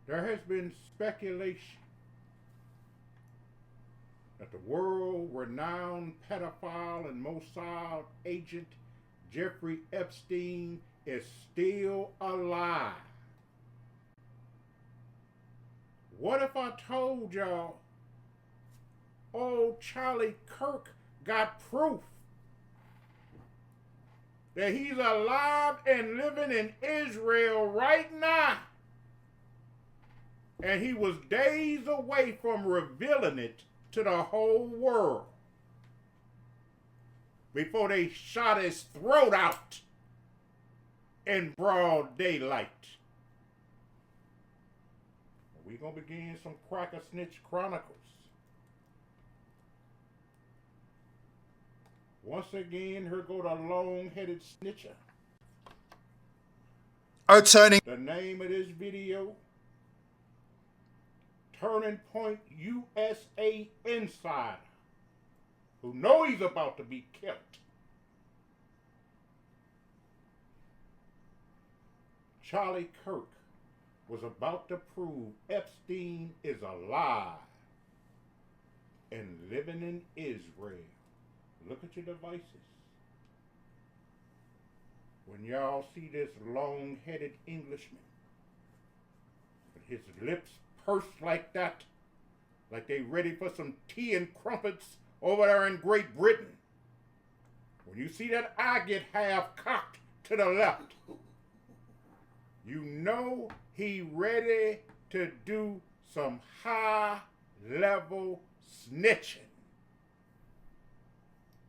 There has been speculation that the world-renowned pedophile and Mossad agent Jeffrey Epstein is still alive. What if I told y'all old Charlie Kirk got proof that he's alive and living in Israel right now, and he was days away from revealing it to the whole world before they shot his throat out in broad daylight? We're going to begin some Cracker Snitch Chronicles. Once again, here go the long-headed snitcher. The name of this video, Turning Point USA Insider, who know he's about to be killed. Charlie Kirk was about to prove Epstein is alive and living in Israel. Look at your devices. When y'all see this long-headed Englishman with his lips pursed like that, like they ready for some tea and crumpets over there in Great Britain, when you see that eye get half cocked to the left, you know he ready to do some high-level snitching.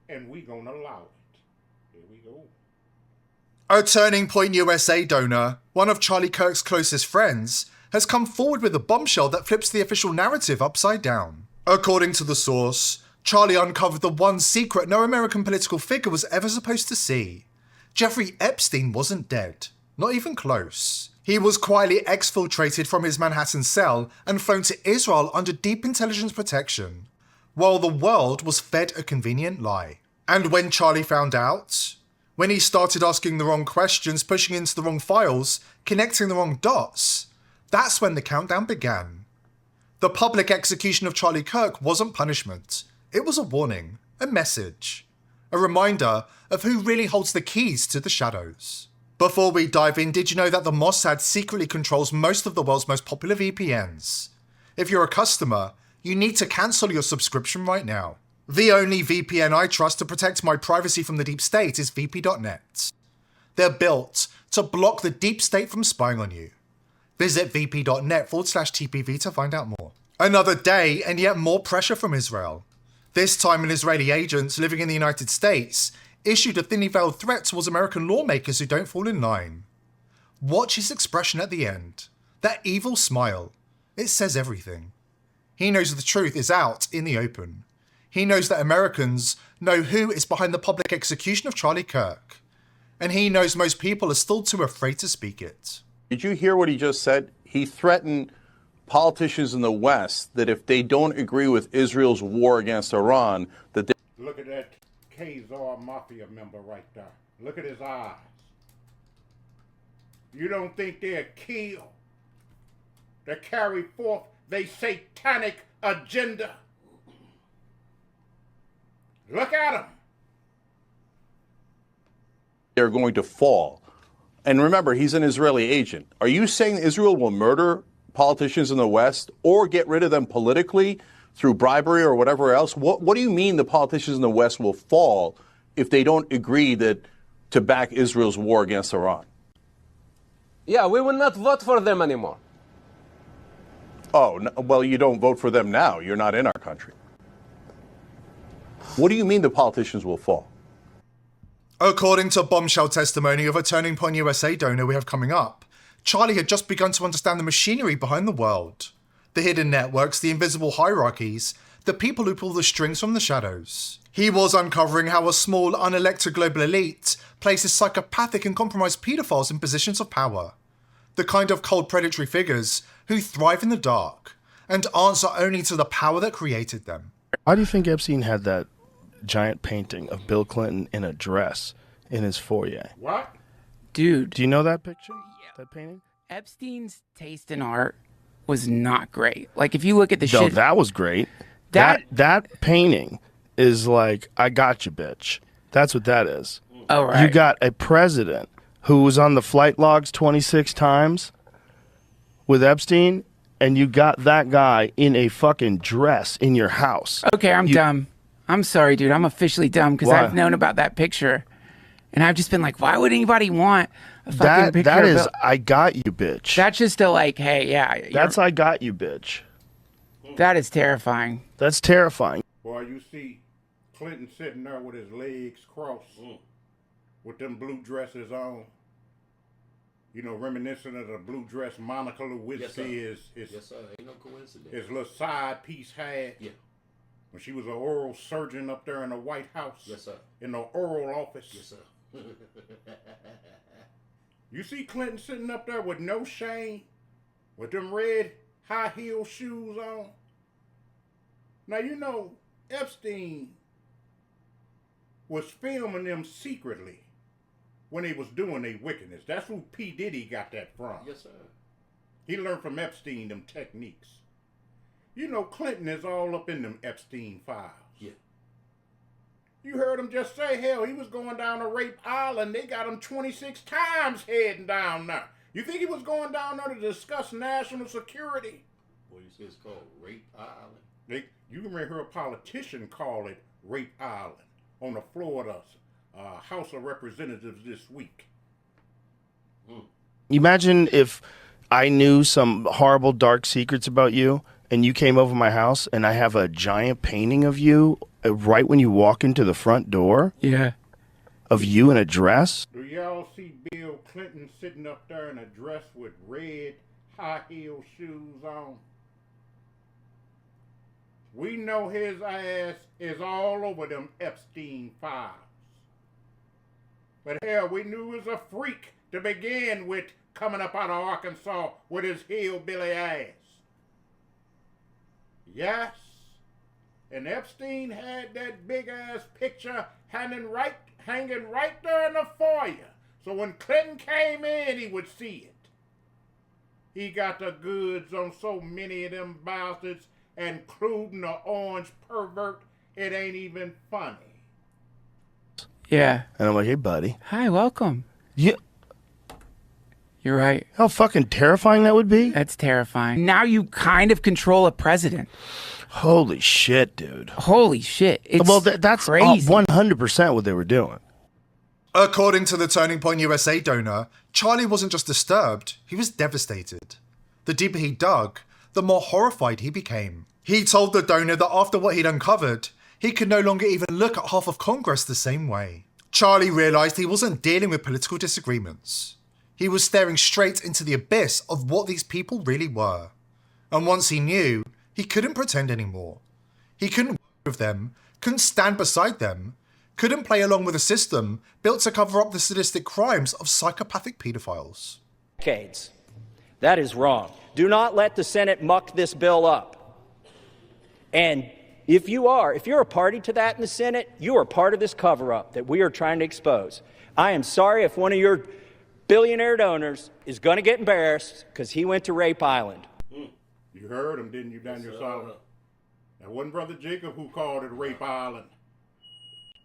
And we gonna allow it. Here we go. A Turning Point USA donor, one of Charlie Kirk's closest friends, has come forward with a bombshell that flips the official narrative upside down. According to the source, Charlie uncovered the one secret no American political figure was ever supposed to see. Jeffrey Epstein wasn't dead. Not even close. He was quietly exfiltrated from his Manhattan cell and flown to Israel under deep intelligence protection, while the world was fed a convenient lie. And when Charlie found out, when he started asking the wrong questions, pushing into the wrong files, connecting the wrong dots, that's when the countdown began. The public execution of Charlie Kirk wasn't punishment. It was a warning, a message, a reminder of who really holds the keys to the shadows. Before we dive in, did you know that the Mossad secretly controls most of the world's most popular VPNs? If you're a customer, you need to cancel your subscription right now. The only VPN I trust to protect my privacy from the deep state is vp.net. They're built to block the deep state from spying on you. Visit vp.net/TPV to find out more. Another day and yet more pressure from Israel. This time an Israeli agent living in the United States issued a thinly veiled threat towards American lawmakers who don't fall in line. Watch his expression at the end. That evil smile. It says everything. He knows the truth is out in the open. He knows that Americans know who is behind the public execution of Charlie Kirk. And he knows most people are still too afraid to speak it. Did you hear what he just said? He threatened politicians in the West that if they don't agree with Israel's war against Iran, that they... Look at that Khazar Mafia member right there. Look at his eyes. You don't think they're kill to carry forth their satanic agenda? Look at them. They're going to fall. And remember, he's an Israeli agent. Are you saying Israel will murder politicians in the West or get rid of them politically through bribery or whatever else? What do you mean the politicians in the West will fall if they don't agree to back Israel's war against Iran? Yeah, we will not vote for them anymore. Oh, no, well, you don't vote for them now. You're not in our country. What do you mean the politicians will fall? According to bombshell testimony of a Turning Point USA donor we have coming up, Charlie had just begun to understand the machinery behind the world. The hidden networks, the invisible hierarchies, the people who pull the strings from the shadows. He was uncovering how a small, unelected global elite places psychopathic and compromised pedophiles in positions of power. The kind of cold predatory figures who thrive in the dark and answer only to the power that created them. Why do you think Epstein had that giant painting of Bill Clinton in a dress in his foyer? What? Dude. Do you know that picture? Yeah. That painting? Epstein's taste in art was not great. Like, if you look at the No, shit. that was great. That- That painting is like, I got you, bitch. That's what that is. Oh, right. You got a president who was on the flight logs 26 times with Epstein, and you got that guy in a fucking dress in your house. Okay, I'm dumb. I'm sorry, dude. I'm officially dumb because Why? I've known about that picture. And I've just been like, why would anybody want a fucking picture That of is, Bill? I got you, bitch. That's just a like, hey, yeah. That's I got you, bitch. That is terrifying. That's terrifying. Boy, you see Clinton sitting there with his legs crossed, with them blue dresses on. You know, reminiscent of the blue dress Monica Lewinsky his Ain't no coincidence. his little side piece had. Yeah. When she was an oral surgeon up there in the White House. Yes, sir. In the oral office. Yes, sir. You see Clinton sitting up there with no shame, with them red high heel shoes on. Now, you know, Epstein was filming them secretly when they was doing their wickedness. That's who P. Diddy got that from. Yes, sir. He learned from Epstein them techniques. You know, Clinton is all up in them Epstein files. Yeah. You heard him just say, hell, he was going down to Rape Island. They got him 26 times heading down there. You think he was going down there to discuss national security? What you say it's called? Rape Island? You can hear a politician call it Rape Island on the floor of the House of Representatives this week. Imagine if I knew some horrible dark secrets about you and you came over my house and I have a giant painting of you right when you walk into the front door. Yeah. Of you in a dress. Do y'all see Bill Clinton sitting up there in a dress with red high heel shoes on? We know his ass is all over them Epstein files. But hell, we knew he was a freak to begin with, coming up out of Arkansas with his hillbilly ass. Yes, and Epstein had that big ass picture hanging right there in the foyer. So when Clinton came in, he would see it. He got the goods on so many of them bastards, including the orange pervert. It ain't even funny. Yeah. And I'm like, hey, buddy. Hi, welcome. Yeah. You're right. How fucking terrifying that would be? That's terrifying. Now you kind of control a president. Holy shit, dude. Holy shit. It's well, that's crazy. 100% what they were doing. According to the Turning Point USA donor, Charlie wasn't just disturbed, he was devastated. The deeper he dug, the more horrified he became. He told the donor that after what he'd uncovered, he could no longer even look at half of Congress the same way. Charlie realised he wasn't dealing with political disagreements. He was staring straight into the abyss of what these people really were. And once he knew, he couldn't pretend anymore. He couldn't work with them, couldn't stand beside them, couldn't play along with a system built to cover up the sadistic crimes of psychopathic pedophiles. Decades. That is wrong. Do not let the Senate muck this bill up. And if you're a party to that in the Senate, you are part of this cover-up that we are trying to expose. I am sorry if one of your billionaire donors is going to get embarrassed because he went to Rape Island. You heard him, didn't you, Daniel Solomon? That wasn't Brother Jacob who called it Rape Island.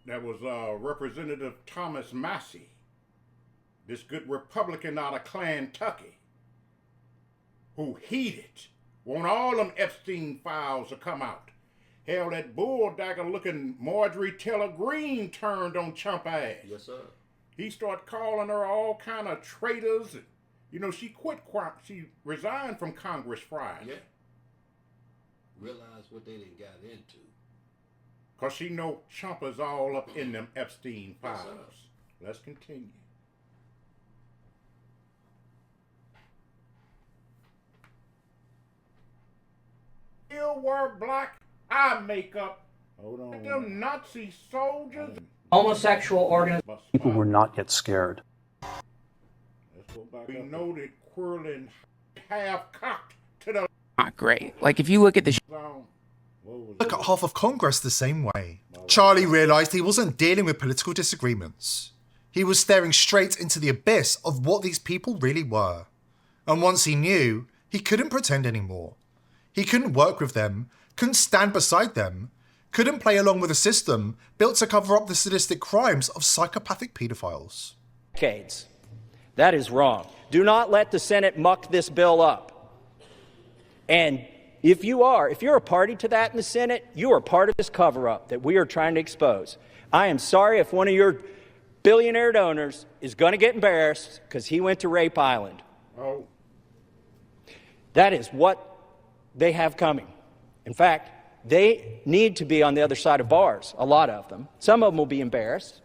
That was Representative Thomas Massey, this good Republican out of Clantucky, who heeded, want all them Epstein files to come out. Hell, that bulldagger-looking Marjorie Taylor Greene turned on chump ass. Yes, sir. He started calling her all kind of traitors. And, you know, she resigned from Congress Friday. Yeah. Realize what they done got into. Because she know chump is all up in them Epstein files. Yes, Let's continue. Still wear black eye makeup. Hold on. Them Nazi soldiers. Homosexual organizations. People were not yet scared. We know that Quirlin half-cocked to the... Not great. Like, if you look at the... Look at half of Congress the same way. Charlie realised he wasn't dealing with political disagreements. He was staring straight into the abyss of what these people really were. And once he knew, He couldn't pretend anymore. He couldn't work with them, couldn't stand beside them, couldn't play along with a system built to cover up the sadistic crimes of psychopathic pedophiles. Decades. That is wrong. Do not let the Senate muck this bill up. And if you're a party to that in the Senate, you are part of this cover-up that we are trying to expose. I am sorry if one of your billionaire donors is going to get embarrassed because he went to Rape Island. Oh. That is what they have coming. In fact, they need to be on the other side of bars, a lot of them. Some of them will be embarrassed,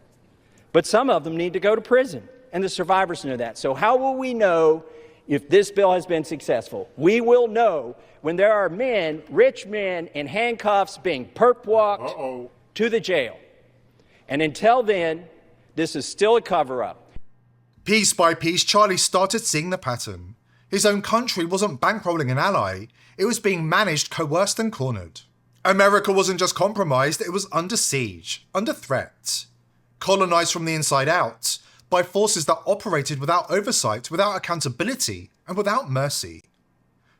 but some of them need to go to prison, and the survivors know that. So how will we know if this bill has been successful? We will know when there are men, rich men, in handcuffs being perp-walked to the jail. And until then, this is still a cover-up. Piece by piece, Charlie started seeing the pattern. His own country wasn't bankrolling an ally, it was being managed, coerced and cornered. America wasn't just compromised, it was under siege, under threat. Colonized from the inside out, by forces that operated without oversight, without accountability, and without mercy.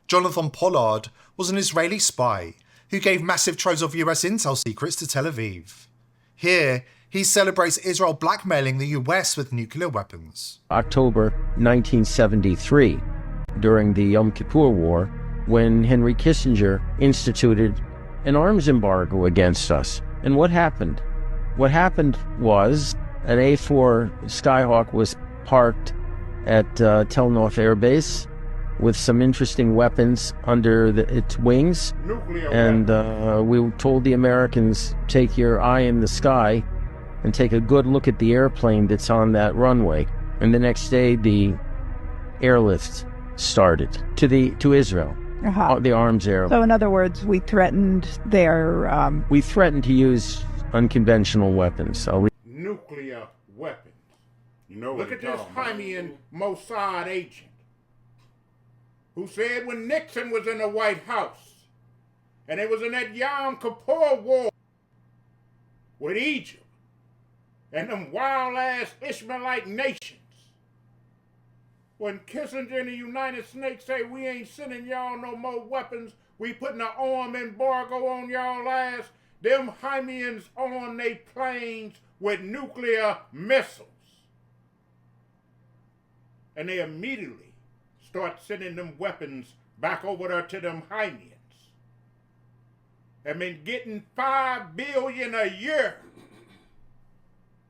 Jonathan Pollard was an Israeli spy who gave massive troves of US intel secrets to Tel Aviv. Here, he celebrates Israel blackmailing the US with nuclear weapons. October 1973, during the Yom Kippur War, when Henry Kissinger instituted an arms embargo against us. And what happened? What happened was an A-4 Skyhawk was parked at Tel Nof Air Base with some interesting weapons under its wings. And we told the Americans, take your eye in the sky and take a good look at the airplane that's on that runway. And the next day, the airlift started to Israel. The arms air. So in other words, we threatened their... We threatened to use unconventional weapons. Nuclear weapons. You know, look at this Hymian Mossad agent who said when Nixon was in the White House and it was in that Yom Kippur War with Egypt and them wild-ass Ishmaelite nations, when Kissinger and the United States say we ain't sending y'all no more weapons, we putting an arm embargo on y'all ass, them Hymians on they planes with nuclear missiles. And they immediately start sending them weapons back over there to them Hymians. Have been getting $5 billion a year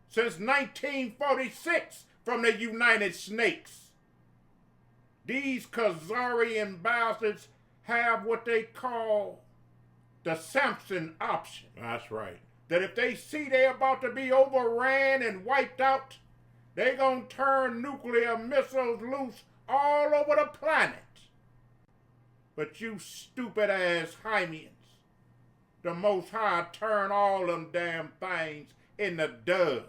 since 1946 from the United States. These Khazarian bastards have what they call the Samson option. That's right. That if they see they're about to be overran and wiped out, they're going to turn nuclear missiles loose all over the planet. But you stupid-ass Hymians, the Most High turn all them damn things into duds.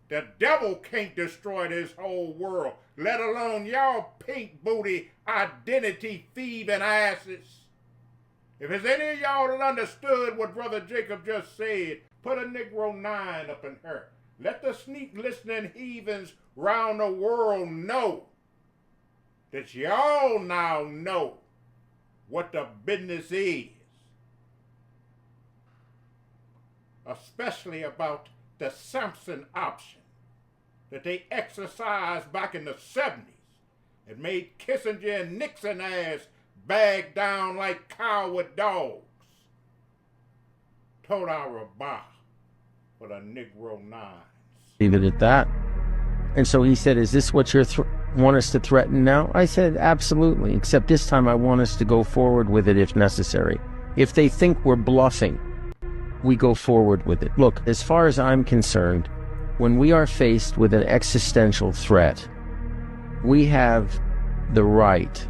The devil can't destroy this whole world, let alone y'all pink booty identity thieving asses. If there's any of y'all that understood what Brother Jacob just said, put a Negro 9 up in her. Let the sneak listening heathens round the world know that y'all now know what the business is. Especially about the Samson option that they exercised back in the 70s. It made Kissinger and Nixon ass bag down like coward dogs. Toda Rabah for the Negro 9s. Leave it at that. And so he said, is this what you want us to threaten now? I said, absolutely, except this time I want us to go forward with it if necessary. If they think we're bluffing, we go forward with it. Look, as far as I'm concerned, when we are faced with an existential threat, we have the right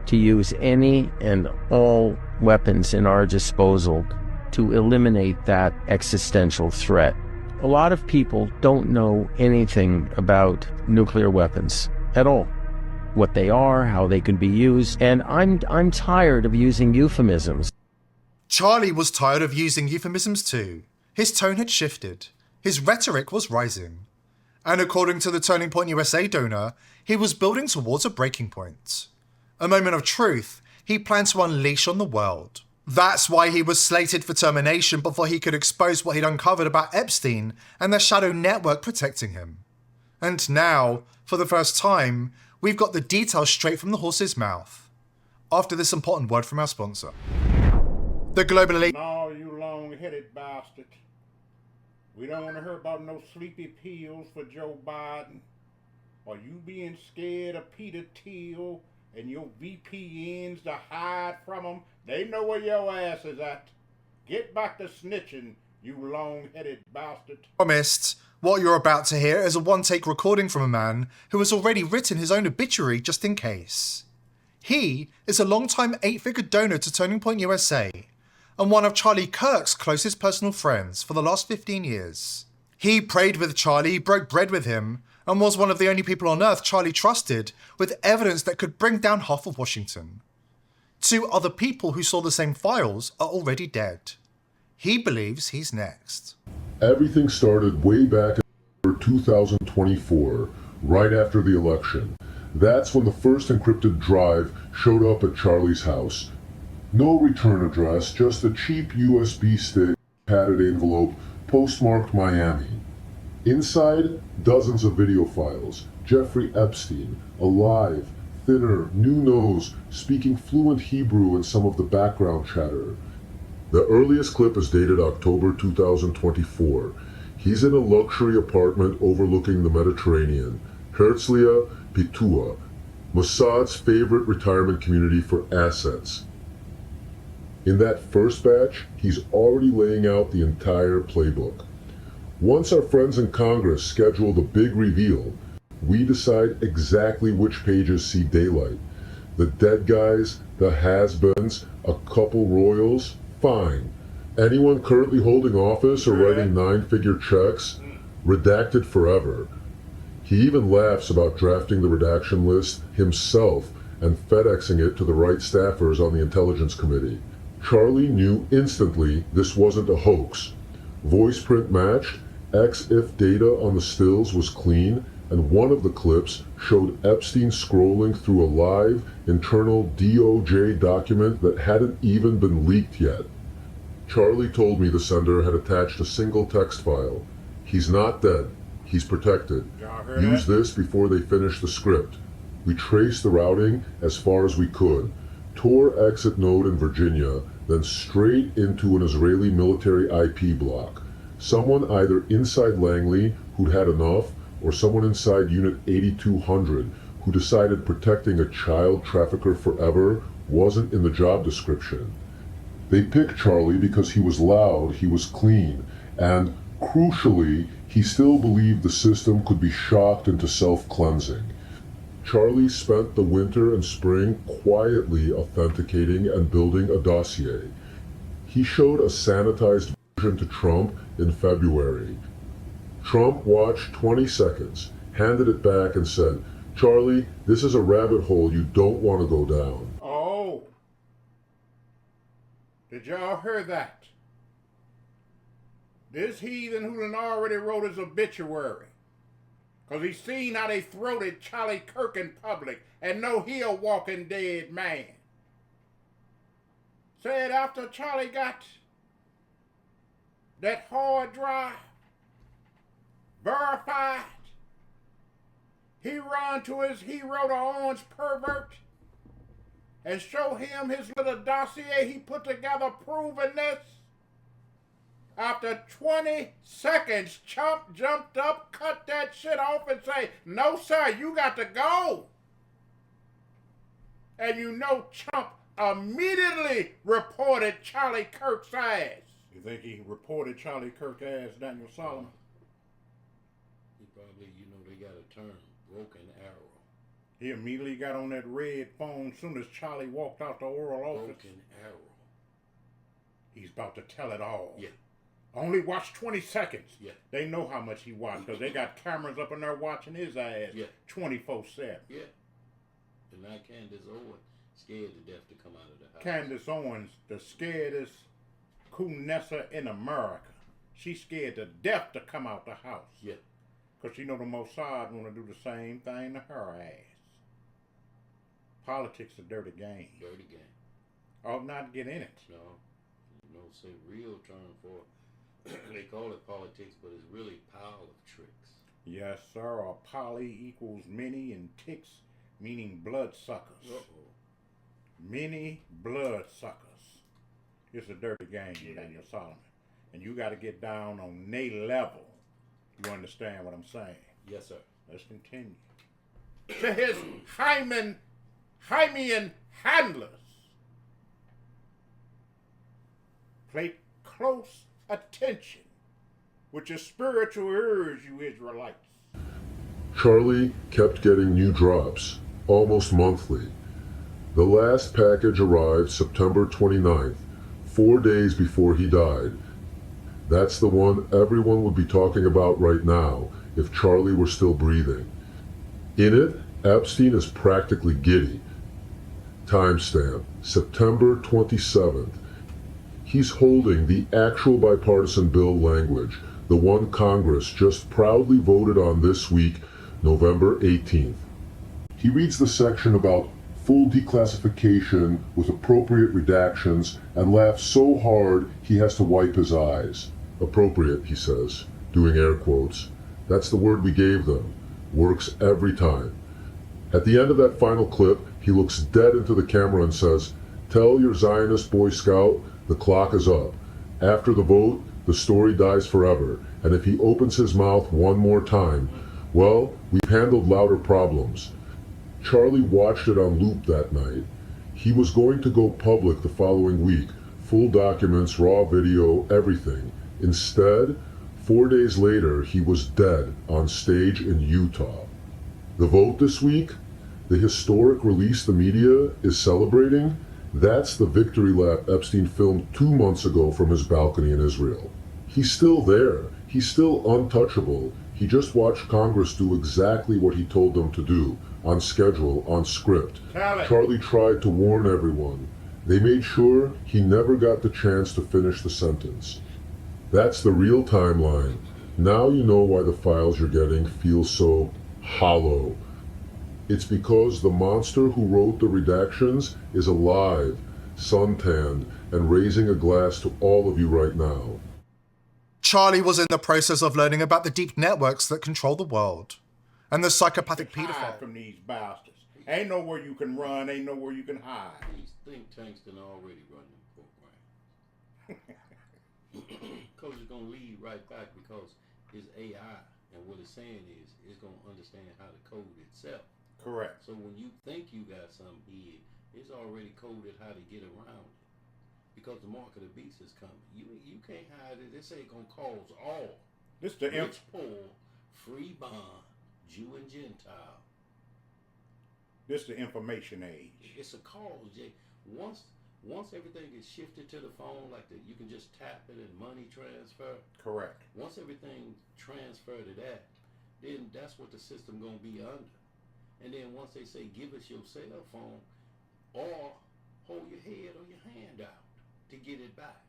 to use any and all weapons in our disposal to eliminate that existential threat. A lot of people don't know anything about nuclear weapons at all. What they are, how they can be used, and I'm tired of using euphemisms. Charlie was tired of using euphemisms too. His tone had shifted. His rhetoric was rising. And according to the Turning Point USA donor, he was building towards a breaking point. a moment of truth he planned to unleash on the world. That's why he was slated for termination before he could expose what he'd uncovered about Epstein and the shadow network protecting him. And now, for the first time, we've got the details straight from the horse's mouth. After this important word from our sponsor. The global elite. No, you long-headed bastard. We don't want to hear about no sleepy pills for Joe Biden, or you being scared of Peter Thiel and your VPNs to hide from them. They know where your ass is at. Get back to snitching, you long-headed bastard. Promised, what you're about to hear is a one-take recording from a man who has already written his own obituary just in case. He is a long-time 8-figure donor to Turning Point USA, and one of Charlie Kirk's closest personal friends for the last 15 years. He prayed with Charlie, broke bread with him, and was one of the only people on earth Charlie trusted with evidence that could bring down half of Washington. 2 other people who saw the same files are already dead. He believes he's next. Everything started way back in 2024, right after the election. That's when the first encrypted drive showed up at Charlie's house. No return address, just a cheap USB stick, padded envelope, postmarked Miami. Inside, dozens of video files. Jeffrey Epstein, alive, thinner, new nose, speaking fluent Hebrew in some of the background chatter. The earliest clip is dated October 2024. He's in a luxury apartment overlooking the Mediterranean, Herzliya Pitua, Mossad's favorite retirement community for assets. In that first batch, he's already laying out the entire playbook. Once our friends in Congress schedule the big reveal, we decide exactly which pages see daylight. The dead guys, the has-beens, a couple royals, fine. Anyone currently holding office or writing 9-figure checks, redacted forever. He even laughs about drafting the redaction list himself and FedExing it to the right staffers on the Intelligence Committee. Charlie knew instantly this wasn't a hoax. Voice print matched, EXIF data on the stills was clean, and one of the clips showed Epstein scrolling through a live internal DOJ document that hadn't even been leaked yet. Charlie told me the sender had attached a single text file. He's not dead. He's protected. Use this before they finish the script. We traced the routing as far as we could. Tor exit node in Virginia, then straight into an Israeli military IP block. Someone either inside Langley who'd had enough, or someone inside Unit 8200 who decided protecting a child trafficker forever wasn't in the job description. They picked Charlie because he was loud, he was clean, and, crucially, he still believed the system could be shocked into self-cleansing. Charlie spent the winter and spring quietly authenticating and building a dossier. He showed a sanitized version to Trump in February. Trump watched 20 seconds, handed it back and said, "Charlie, this is a rabbit hole you don't want to go down." Oh. Did y'all hear that? This heathen who done already wrote his obituary. Because he seen how they throated Charlie Kirk in public and know he a walking dead man. Said after Charlie got that hard drive verified, he run to his hero, the orange pervert, and show him his little dossier he put together proving this. After 20 seconds, Chump jumped up, cut that shit off, and say, "No, sir, you got to go." And you know Chump immediately reported Charlie Kirk's ass. You think he reported Charlie Kirk's ass, Daniel Solomon? He probably, they got a term, broken arrow. He immediately got on that red phone as soon as Charlie walked out the Oral Office. Broken arrow. He's about to tell it all. Yeah. Only watch 20 seconds. Yeah. They know how much he watched because they got cameras up in there watching his ass 24/7. Yeah. And now Candace Owens scared to death to come out of the house. Candace Owens, the scaredest coonessa in America. She's scared to death to come out the house. Yeah. Because she know the Mossad want to do the same thing to her ass. Politics is a dirty game. Dirty game. Ought not get in it. No. You know, it's a real term for, they call it politics, but it's really pile of tricks. Yes, sir. Or poly equals many and ticks meaning bloodsuckers. Uh-oh. Many bloodsuckers. It's a dirty game, Daniel Solomon. And you got to get down on they level. You understand what I'm saying? Yes, sir. Let's continue. To his Hymean handlers. Pay close attention with your spiritual ears, you Israelites. Charlie kept getting new drops, almost monthly. The last package arrived September 29th, 4 days before he died. That's the one everyone would be talking about right now if Charlie were still breathing. In it, Epstein is practically giddy. Timestamp, September 27th. He's holding the actual bipartisan bill language, the one Congress just proudly voted on this week, November 18th. He reads the section about full declassification with appropriate redactions and laughs so hard he has to wipe his eyes. Appropriate, he says, doing air quotes. That's the word we gave them. Works every time. At the end of that final clip, he looks dead into the camera and says, "Tell your Zionist Boy Scout the clock is up. After the vote, the story dies forever. And if he opens his mouth one more time, well, we've handled louder problems." Charlie watched it on loop that night. He was going to go public the following week. Full documents, raw video, everything. Instead, 4 days later, he was dead on stage in Utah. The vote this week, the historic release the media is celebrating, that's the victory lap Epstein filmed 2 months ago from his balcony in Israel. He's still there. He's still untouchable. He just watched Congress do exactly what he told them to do, on schedule, on script. Charlie tried to warn everyone. They made sure he never got the chance to finish the sentence. That's the real timeline. Now you know why the files you're getting feel so hollow. It's because the monster who wrote the redactions is alive, suntanned, and raising a glass to all of you right now. Charlie was in the process of learning about the deep networks that control the world, and the psychopathic pedophile. From these bastards. Ain't nowhere you can run, ain't nowhere you can hide. These think tanks done already run them programs. Coach is going to lead right back because it's AI, and what it's saying is it's going to understand how to code itself. Correct. So when you think you got something here, it's already coded how to get around it. Because the mark of the beast is coming. You can't hide it. They say it's going to cause all. This the rich, poor, free bond, Jew and Gentile. This the information age. It's a cause, Jay. Once everything is shifted to the phone, like that, you can just tap it and money transfer. Correct. Once everything transferred to that, then that's what the system gonna be under. And then once they say give us your cell phone, or hold your head or your hand out to get it back.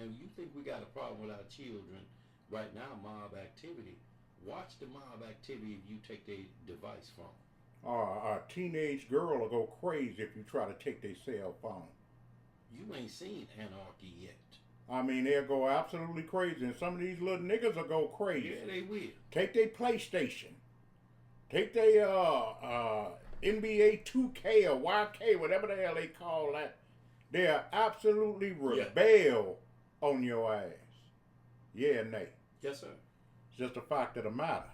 And you think we got a problem with our children right now, mob activity. Watch the mob activity if you take their device from them. A teenage girl will go crazy if you try to take their cell phone. You ain't seen anarchy yet. I mean, they'll go absolutely crazy, and some of these little niggas will go crazy. Yeah, they will. Take their PlayStation. Take their NBA 2K or YK, whatever the hell they call that. They'll absolutely rebel on your ass. Yeah, Nate. Yes, sir. It's just a fact of the matter.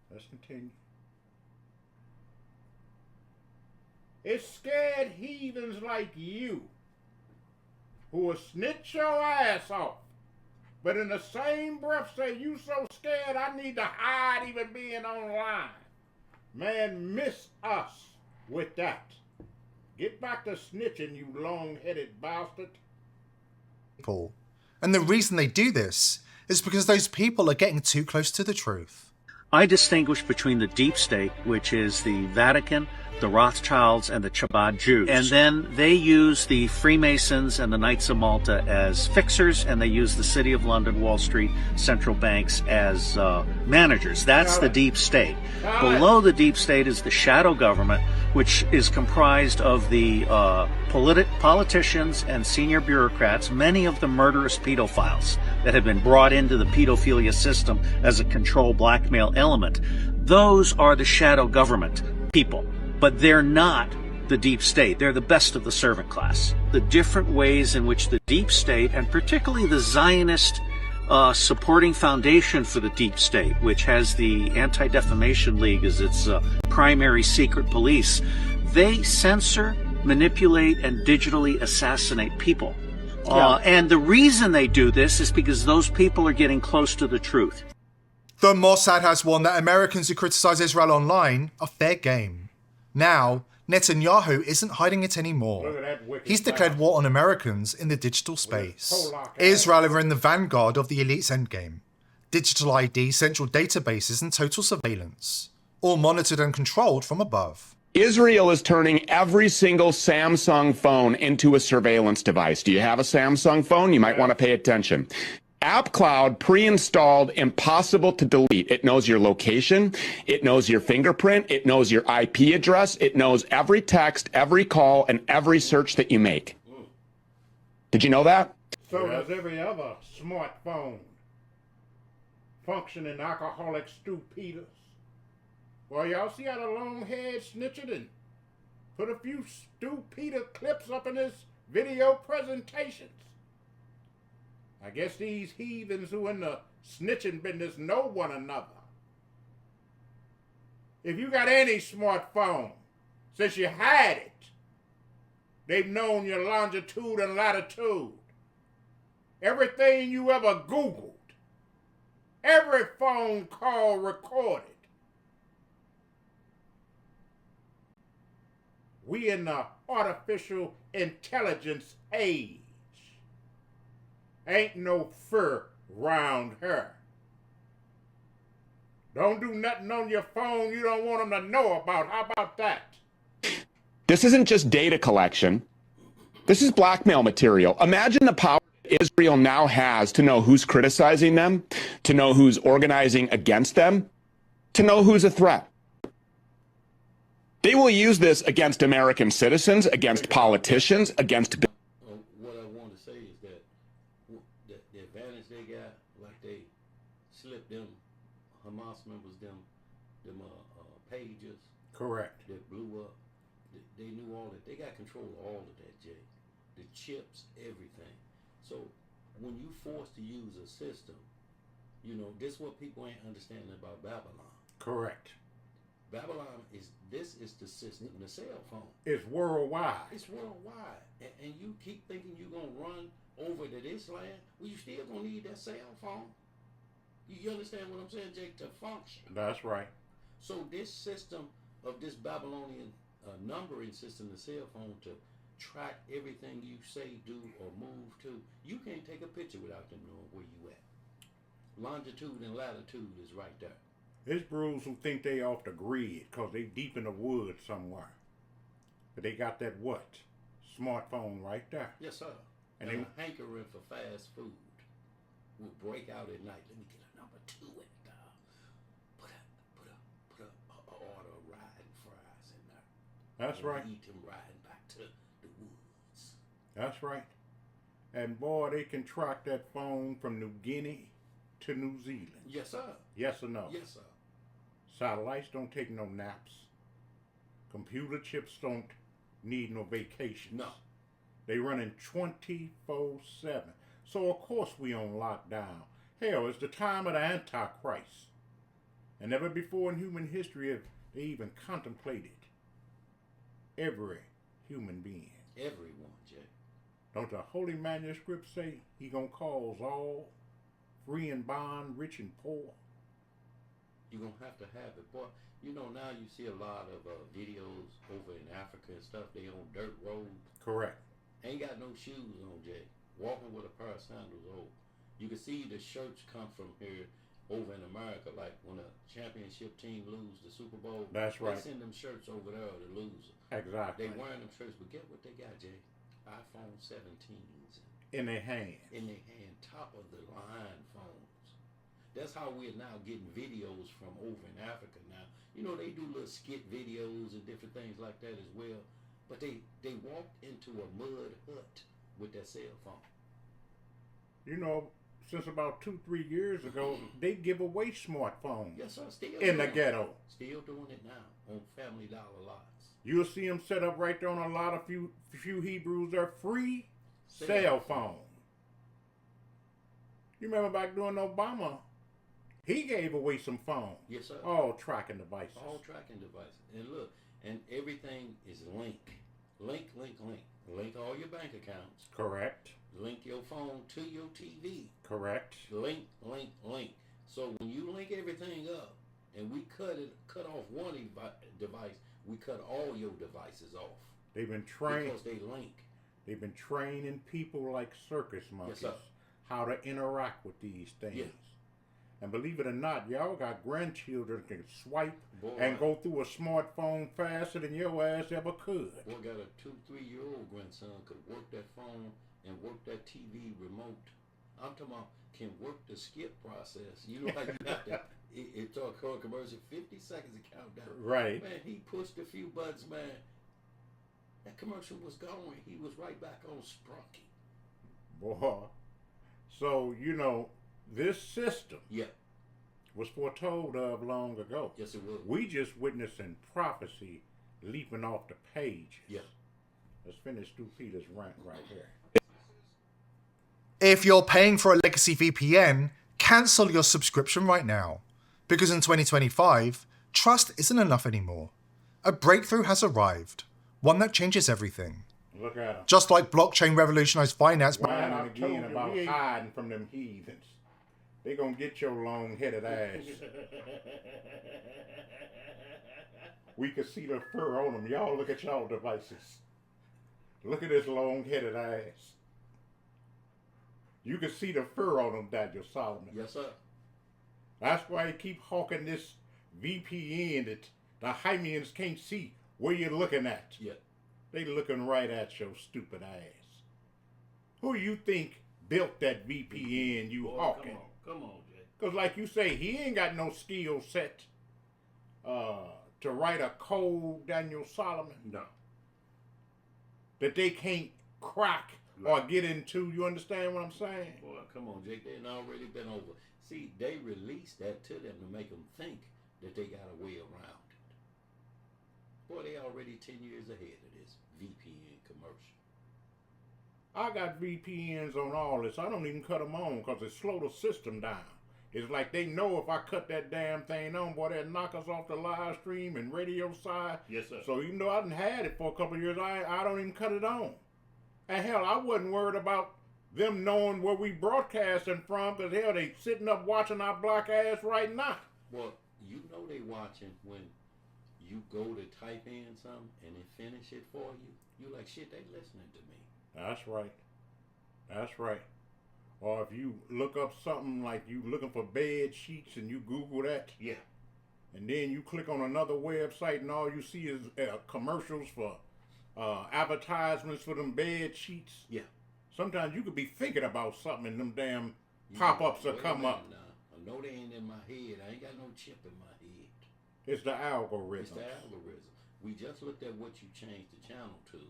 Let's continue. It's scared heathens like you who will snitch your ass off, but in the same breath say you so scared I need to hide even being online. Man, miss us with that. Get back to snitching, you long-headed bastard. And the reason they do this is because those people are getting too close to the truth. I distinguish between the deep state, which is the Vatican, the Rothschilds, and the Chabad Jews. And then they use the Freemasons and the Knights of Malta as fixers, and they use the City of London, Wall Street, central banks as managers. That's the deep state. Below the deep state is the shadow government, which is comprised of the politicians and senior bureaucrats, many of them murderous pedophiles that have been brought into the pedophilia system as a control blackmail element. Those are the shadow government people. But they're not the deep state. They're the best of the servant class. The different ways in which the deep state, and particularly the Zionist supporting foundation for the deep state, which has the Anti-Defamation League as its primary secret police, they censor, manipulate, and digitally assassinate people. And the reason they do this is because those people are getting close to the truth. The Mossad has warned that Americans who criticize Israel online are fair game. Now, Netanyahu isn't hiding it anymore. He's declared war on Americans in the digital space. Israel are in the vanguard of the elite's endgame. Digital ID, central databases, and total surveillance. All monitored and controlled from above. Israel is turning every single Samsung phone into a surveillance device. Do you have a Samsung phone? You might want to pay attention. App Cloud pre-installed, impossible to delete. It knows your location. It knows your fingerprint. It knows your IP address. It knows every text, every call, and every search that you make. Did you know that? So does every other smartphone. Functioning alcoholic Stu Peters. Well, y'all see how the long head snitching and put a few Stu Peter clips up in his video presentations. I guess these heathens who in the snitching business know one another. If you got any smartphone, since you had it, they've known your longitude and latitude. Everything you ever Googled. Every phone call recorded. We in the artificial intelligence age. Ain't no fur round her. Don't do nothing on your phone you don't want them to know about. How about that? This isn't just data collection. This is blackmail material. Imagine the power Israel now has to know who's criticizing them, to know who's organizing against them, to know who's a threat. They will use this against American citizens, against politicians, against... What I want to say is that the advantage they got, like they slipped them, Hamas members, them pages. Correct. That blew up. They knew all that. They got control of all of that, Jay. The chips, everything. So when you forced to use a system, you know, this is what people ain't understanding about Babylon. Correct. Babylon this is the system, the cell phone. It's worldwide. It's worldwide. And you keep thinking you're going to run over to this land, well, you still going to need that cell phone. You understand what I'm saying, Jake, to function. That's right. So this system of this Babylonian numbering system, the cell phone, to track everything you say, do, or move to, you can't take a picture without them knowing where you at. Longitude and latitude is right there. There's brews who think they off the grid because they deep in the woods somewhere. But they got that what? Smartphone right there. Yes, sir. And a hankering for fast food will break out at night. Let me get a number 2 in it. Put a order of riding fries in there. That's right. Eat them riding back to the woods. That's right. And boy, they can track that phone from New Guinea to New Zealand. Yes, sir. Yes or no? Yes, sir. Satellites don't take no naps. Computer chips don't need no vacations. No. They running 24/7. So of course we on lockdown. Hell, it's the time of the Antichrist. And never before in human history have they even contemplated every human being. Everyone, Jay. Don't the Holy Manuscript say he gonna cause all, free and bond, rich and poor? You're going to have it. Boy, you know, now you see a lot of videos over in Africa and stuff. They on dirt roads. Correct. Ain't got no shoes on, Jay. Walking with a pair of sandals on. You can see the shirts come from here over in America, like when a championship team lose the Super Bowl, That's right. They send them shirts over there to lose. Exactly. They wearing them shirts, but get what they got, Jay? iPhone 17s in their hand. In their hand, top of the line phones. That's how we're now getting videos from over in Africa now. You know, they do little skit videos and different things like that as well. But they walked into a mud hut with their cell phone. You know, since about 2-3 years ago, they give away smartphones. Yes, sir. Still in the ghetto. Still doing it now on Family Dollar lots. You'll see them set up right there on a lot of few Hebrews. They're free cell phone. You remember back during Obama, he gave away some phones. Yes, sir. All tracking devices. All tracking devices. And look, and everything is link. Link, link, link. Link all your bank accounts. Correct. Link your phone to your TV. Correct. Link, link, link. So when you link everything up, and we cut off one device, we cut all your devices off. They've been trained because they link. They've been training people like circus monkeys yes, how to interact with these things. Yeah. And believe it or not, y'all got grandchildren that can swipe and go through a smartphone faster than your ass ever could. Boy, got a 2-3-year-old grandson could work that phone and work that TV remote. I'm talking about can work the skip process. You know how you have to. It's a commercial, 50 seconds to count down. Right. Man, he pushed a few buttons, man. That commercial was going. He was right back on Sprunky. Boy. So, you know, this system was foretold of long ago. Yes, it was. We just witnessing prophecy leaping off the page. Yeah. Let's finish Stu Peter's rant right here. If you're paying for a legacy VPN, cancel your subscription right now. Because in 2025, trust isn't enough anymore. A breakthrough has arrived, one that changes everything. Look at him. Just like blockchain revolutionized finance. Whining again about hiding from them heathens. They gonna get your long-headed ass. We can see the fur on them. Y'all look at y'all devices. Look at this long-headed ass. You can see the fur on them, Daniel Solomon. Yes, sir. That's why you keep hawking this VPN that the Hymians can't see where you're looking at. Yeah. They looking right at your stupid ass. Who you think built that VPN you hawking? Come on, Jay. Because like you say, he ain't got no skill set to write a code, Daniel Solomon. No. That they can't crack or get into. You understand what I'm saying? Boy, come on, Jake. They've already been over. See, they released that to them to make them think that they got a way around it. Boy, they already 10 years ahead of this VPN commercial. I got VPNs on all this. I don't even cut them on because it slow the system down. It's like they know if I cut that damn thing on, boy, they'll knock us off the live stream and radio side. Yes, sir. So even though I done had it for a couple of years, I don't even cut it on. And hell, I wasn't worried about them knowing where we broadcasting from, because hell, they sitting up watching our black ass right now. Well, you know they watching when you go to type in something and it finish it for you. You like, shit, they listening to me. That's right. That's right. Or if you look up something like you looking for bed sheets and you Google that. Yeah. And then you click on another website and all you see is commercials for advertisements for them bed sheets. Yeah. Sometimes you could be thinking about something and them damn pop-ups will come up. Now. I know they ain't in my head. I ain't got no chip in my head. It's the algorithm. It's the algorithm. We just looked at what you changed the channel to.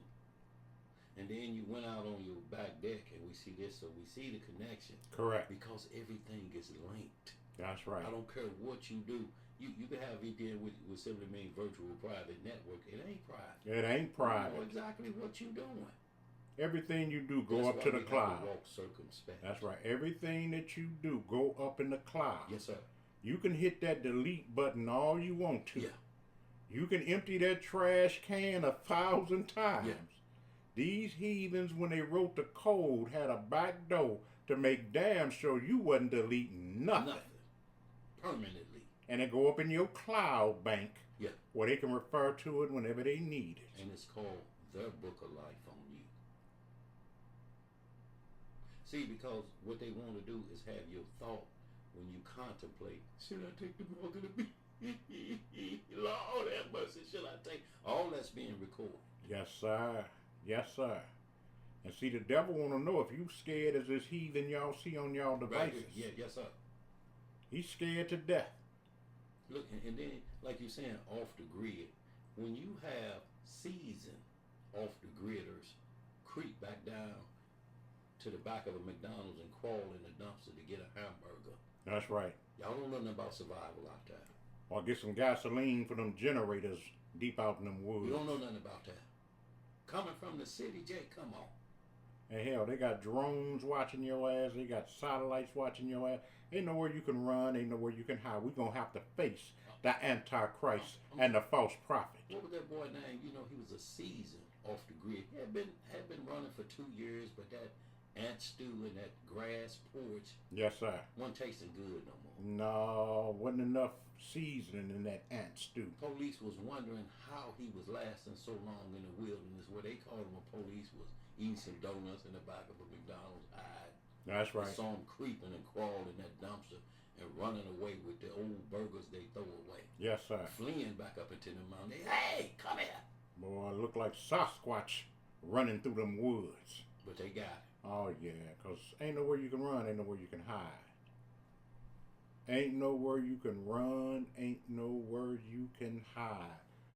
And then you went out on your back deck and we see this, so we see the connection. Correct. Because everything is linked. That's right. I don't care what you do. You can have VPN with simply mean virtual private network. It ain't private. It ain't private. You know exactly what you doing. Everything you do go up to the cloud. Walk circumspect. That's right. Everything that you do go up in the cloud. Yes, sir. You can hit that delete button all you want to. Yeah. You can empty that trash can 1,000 times. Yeah. These heathens, when they wrote the code, had a back door to make damn sure you wasn't deleting nothing. Permanently. And it go up in your cloud bank. Yeah. Where they can refer to it whenever they need it. And it's called their book of life on you. See, because what they want to do is have your thought when you contemplate, should I take the mark of the beast? Lord have mercy, should I take? All that's being recorded. Yes, sir. Yes, sir. And see, the devil want to know if you scared as this heathen y'all see on y'all devices. Right. Yeah, yes, sir. He's scared to death. Look, and then, like you're saying, off the grid, when you have seasoned off the gridders creep back down to the back of a McDonald's and crawl in the dumpster to get a hamburger. That's right. Y'all don't know nothing about survival out there. Or get some gasoline for them generators deep out in them woods. You don't know nothing about that. Coming from the city, Jay, come on. And hell, they got drones watching your ass. They got satellites watching your ass. Ain't nowhere you can run. Ain't nowhere you can hide. We're going to have to face the Antichrist and the false prophet. What was that boy name? You know, he was a season off the grid. He had been running for 2 years, but that ant stew and that grass porch. Yes, sir. Wasn't tasting good no more. No, wasn't enough seasoning in that ant stew. Police was wondering how he was lasting so long in the wilderness. Where they called him a police was eating some donuts in the back of a McDonald's. That's right. I saw him creeping and crawling in that dumpster and running away with the old burgers they throw away. Yes, sir. Fleeing back up into the mountain. Hey, come here. Boy, it looked like Sasquatch running through them woods. But they got it. Oh, yeah, because ain't nowhere you can run, ain't nowhere you can hide. Ain't nowhere you can run, ain't nowhere you can hide.